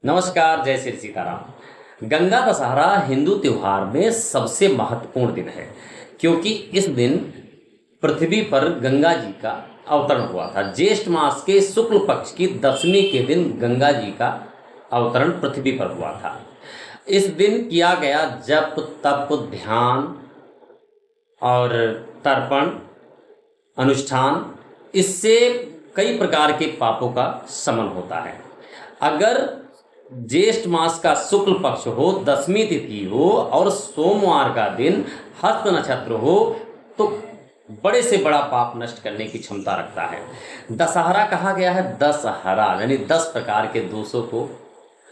नमस्कार, जय श्री सीताराम। गंगा दशहरा हिंदू त्योहार में सबसे महत्वपूर्ण दिन है क्योंकि इस दिन पृथ्वी पर गंगा जी का अवतरण हुआ था। ज्येष्ठ मास के शुक्ल पक्ष की दशमी के दिन गंगा जी का अवतरण पृथ्वी पर हुआ था। इस दिन किया गया जप तप ध्यान और तर्पण अनुष्ठान, इससे कई प्रकार के पापों का शमन होता है। अगर ज्येष्ठ मास का शुक्ल पक्ष हो, दशमी तिथि हो और सोमवार का दिन हस्त नक्षत्र हो तो बड़े से बड़ा पाप नष्ट करने की क्षमता रखता है। दशहरा कहा गया है दशहरा, यानी 10 प्रकार के दोषों को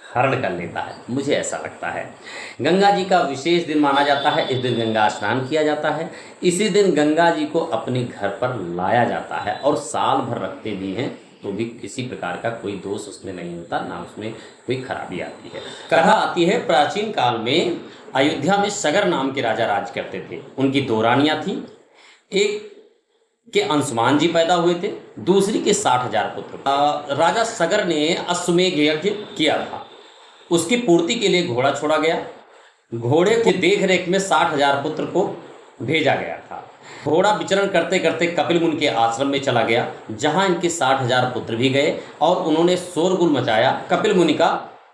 हरण कर लेता है। मुझे ऐसा लगता है। गंगा जी का विशेष दिन माना जाता है। इस दिन गंगा स्नान किया जाता है। इसी दिन गंगा जी को अपने घर पर लाया जाता है और साल भर रखते भी हैं तो भी किसी प्रकार का कोई दोष उसमें नहीं होता, ना उसमें कोई खराबी आती है। कथा आती है प्राचीन काल में अयोध्या में सगर नाम के राजा राज करते थे। उनकी 2 रानियां थीं। एक के अंशुमान जी पैदा हुए थे, दूसरी के 60,000 पुत्र। राजा सगर ने अश्वमेध यज्ञ किया था। उसकी पूर्ति के लिए घोड़ा छोड़ा गया। घोड़े की देखरेख में 60,000 पुत्र को भेजा गया था। घोड़ा विचरण करते करते कपिल मुनि के आश्रम में चला गया, जहां इनके 60,000 पुत्र भी गए और उन्होंने शोरगुल मचाया। कपिल मुनि का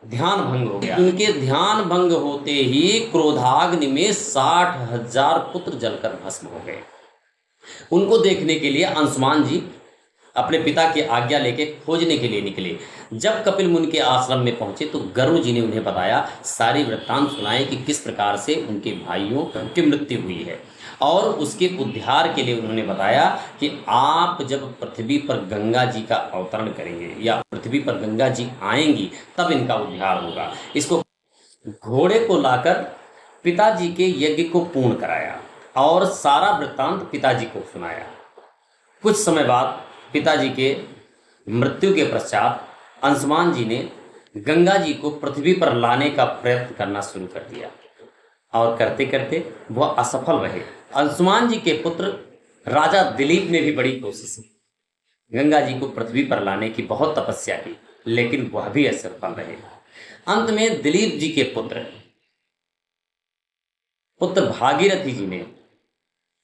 ध्यान भंग हो गया। उनके ध्यान भंग होते ही क्रोधाग्नि में 60,000 पुत्र जलकर भस्म हो गए। उनको देखने के लिए अंशुमान जी अपने पिता की आज्ञा लेके खोजने के लिए निकले। जब कपिल मुनि के आश्रम में पहुंचे तो गरुड़ जी ने उन्हें बताया, सारी वृत्तांत सुनाए कि किस प्रकार से उनके भाइयों की मृत्यु हुई है। और उसके उद्धार के लिए उन्होंने बताया कि आप जब पृथ्वी पर गंगा जी का अवतरण करेंगे या पृथ्वी पर गंगा जी आएंगी तब इनका उद्धार होगा। इसको घोड़े को लाकर पिताजी के यज्ञ को पूर्ण कराया और सारा वृत्तांत पिताजी को सुनाया। कुछ समय बाद पिताजी के मृत्यु के पश्चात अंशुमान जी ने गंगा जी को पृथ्वी पर लाने का प्रयत्न करना शुरू कर दिया और करते करते वह असफल रहे। अंशुमान जी के पुत्र राजा दिलीप ने भी बड़ी कोशिश की, गंगा जी को पृथ्वी पर लाने की बहुत तपस्या की, लेकिन वह भी असफल रहे। अंत में दिलीप जी के पुत्र भागीरथी जी ने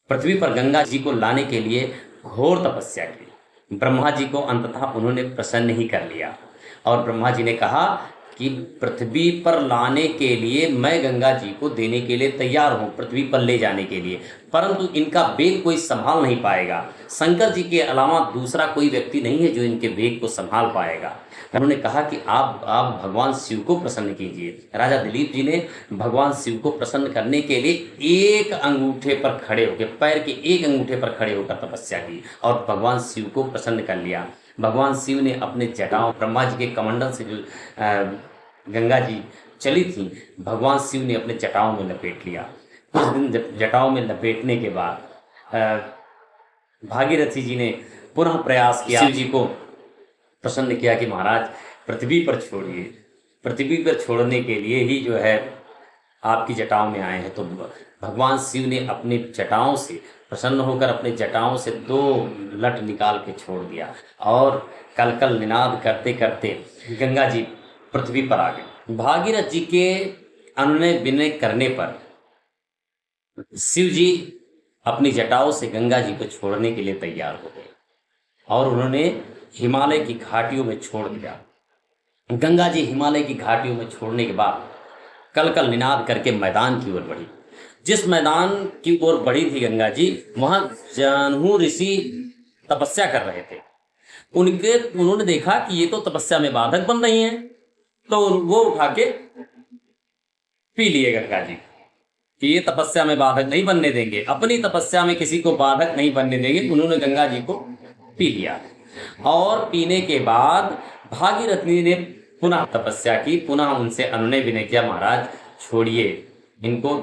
पृथ्वी पर गंगा जी को लाने के लिए घोर तपस्या की। ब्रह्मा जी को अंततः उन्होंने प्रसन्न ही कर लिया और ब्रह्मा जी ने कहा कि पृथ्वी पर लाने के लिए मैं गंगा जी को देने के लिए तैयार हूँ, पृथ्वी पर ले जाने के लिए, परंतु इनका वेग कोई संभाल नहीं पाएगा। शंकर जी के अलावा दूसरा कोई व्यक्ति नहीं है जो इनके वेग को संभाल पाएगा। उन्होंने कहा कि आप भगवान शिव को प्रसन्न कीजिए। राजा दिलीप जी ने भगवान शिव को प्रसन्न करने के लिए एक अंगूठे पर खड़े होकर, पैर के एक अंगूठे पर खड़े होकर तपस्या की और भगवान शिव को प्रसन्न कर लिया। भगवान शिव ने अपने जटाओं, ब्रह्मा जी के कमंडल से जो गंगा जी चली थी, भगवान शिव ने अपने जटाओं में लपेट लिया। कुछ दिन जटाओं में लपेटने के बाद भागीरथी जी ने पुनः प्रयास किया, शिव जी को प्रसन्न किया कि महाराज पृथ्वी पर छोड़िए। पृथ्वी पर छोड़ने के लिए ही जो है आपकी जटाओं में आए हैं। तो भगवान शिव ने अपने जटाओं से प्रसन्न होकर अपने जटाओं से 2 लट निकाल के छोड़ दिया और कल निनाद करते करते गंगा जी पृथ्वी पर आ गए। भागीरथ जी के अनुनय विनय करने पर शिव जी अपनी जटाओं से गंगा जी को छोड़ने के लिए तैयार हो गए और उन्होंने हिमालय की घाटियों में छोड़ दिया। गंगा जी हिमालय की घाटियों में छोड़ने के बाद कल निनाद करके मैदान की ओर बढ़ी। जिस मैदान की ओर बढ़ी थी गंगा जी, वहां जानू ऋषि तपस्या कर रहे थे। उन्होंने देखा कि ये तो तपस्या में बाधक बन रही हैं, तो वो उठा के पी लिए गंगा जी कि ये तपस्या में बाधक नहीं बनने देंगे, अपनी तपस्या में किसी को बाधक नहीं बनने देंगे। उन्होंने गंगा जी को पी लिया और पीने के बाद भागीरथी ने पुनः तपस्या की, पुनः उनसे अनुनय विनय किया, महाराज छोड़िए, इनको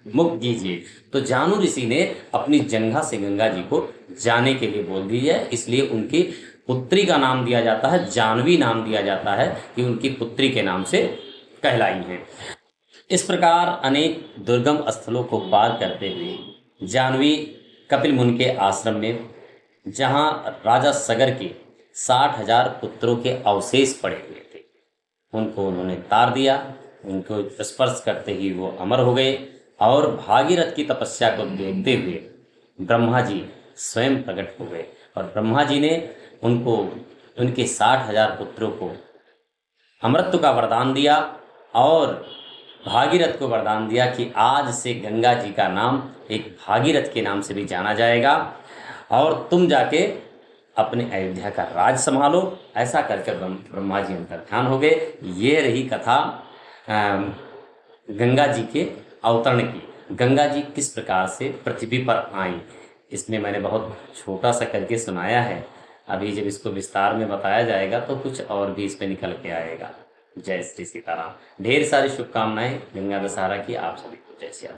मुक्त कीजिए। तो जानू ऋषि ने अपनी जंघा से गंगा जी को जाने के लिए बोल दी है। इसलिए उनकी पुत्री का नाम दिया जाता है, जानवी नाम दिया जाता है कि उनकी पुत्री के नाम से कहलाई है। इस प्रकार अनेक दुर्गम स्थलों को पार करते हुए जानवी कपिल मुनि के आश्रम में, जहां राजा सगर के 60,000 पुत्रों के अवशेष पड़े हुए थे, उनको उन्होंने तार दिया, उनको स्पर्श करते ही वो अमर हो गए। और भागीरथ की तपस्या को देखते हुए ब्रह्मा जी स्वयं प्रकट हो गए और ब्रह्मा जी ने उनको उनके 60,000 पुत्रों को अमृत का वरदान दिया और भागीरथ को वरदान दिया कि आज से गंगा जी का नाम एक भागीरथ के नाम से भी जाना जाएगा और तुम जाके अपने अयोध्या का राज संभालो। ऐसा करके ब्रह्मा जी अंतर्ध्यान हो गए। ये रही कथा गंगा जी के अवतरण की। गंगा जी किस प्रकार से पृथ्वी पर आई, इसमें मैंने बहुत छोटा सा करके सुनाया है। अभी जब इसको विस्तार में बताया जाएगा तो कुछ और भी इसमें निकल के आएगा। जय श्री सीताराम। ढेर सारी शुभकामनाएं गंगा दशहरा की आप सभी को। जय श्री राम।